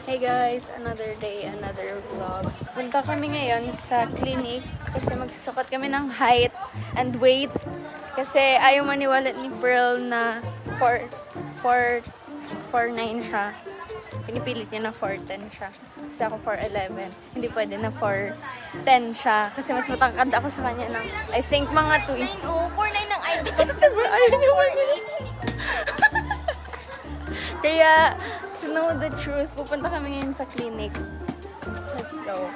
Hey guys, another day, another vlog. Punta kami ngayon sa clinic kasi magsusukot kami ng height and weight. Kasi ayaw maniwala ni Pearl na 4'9" siya. Pinipilit niya na 4'10" siya. Kasi ako 4'11". Hindi pwede na 4'10" siya. Kasi mas matangkad ako sa kanya ng, I think, mga 2. 4'9" oh. 4'9" ng ID. Ayaw niya Kaya, to know the truth, pupunta kami ngayon sa clinic. Let's go.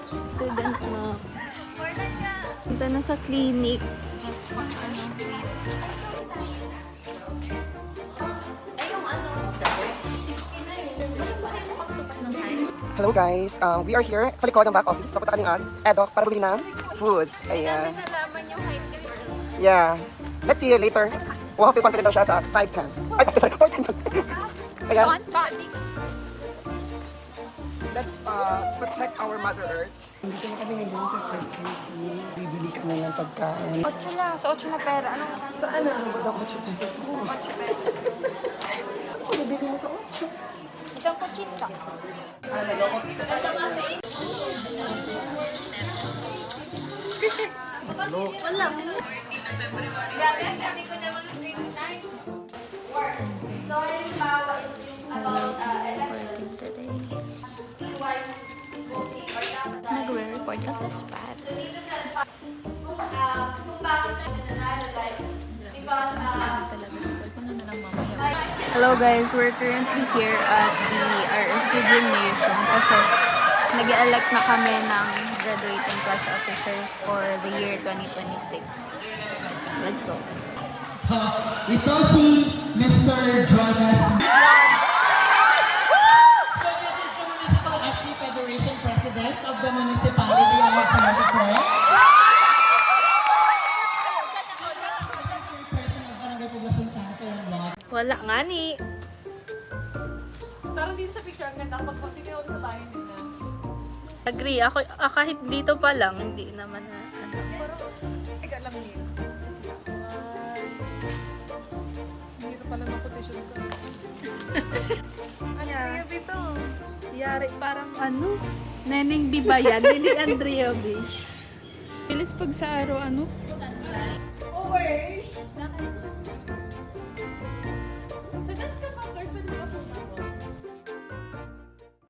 Student mo. Punta na sa clinic. Hello guys, we are here sa likod ng back office. Papunta kami ng EDOC para bumili ng foods. Ayan. Nalaman yung height ni Pearl. Yeah. Let's see you later. Wow, feel confident daw siya sa 5'10". Ay, sorry, 4'10". Ayan. Let's protect our Mother Earth. Dito na kami ngayon sa second floor. Bibili kami ng pagkain. 8 lang. Sa 8 na pera. Ano? Saan na? Ano ba daw 8 pesos mo? 8 pesos. Ano bibili mo sa 8? Isang kuchita. Wala. Grabe, ang dami ko na mga screen time. Sorry, Pao, is about Working today. Nagre-report at the spot. Hello guys, we're currently here at the RSU Gymnasium kasi nag-elect na kami ng graduating class officers for the year 2026. Let's go. Ito si Mr. Jonas. So this is the Municipal Athlete Federation President of the Municipality of Santa Cruz. Chairperson of Barangay Poblacion Santo Lot. Wala nga ni. Parang dito sa picture, ang ganda. Pag continue sa bahay nila. Agree. Ako kahit dito pa lang, hindi naman na ano. Teka lang yun. Hindi ito pala ng position ko. Andrea ito. Yari parang ano? Neneng di ba yan? Neneng Andrea Bish. Bilis pag sa araw ano? Okay.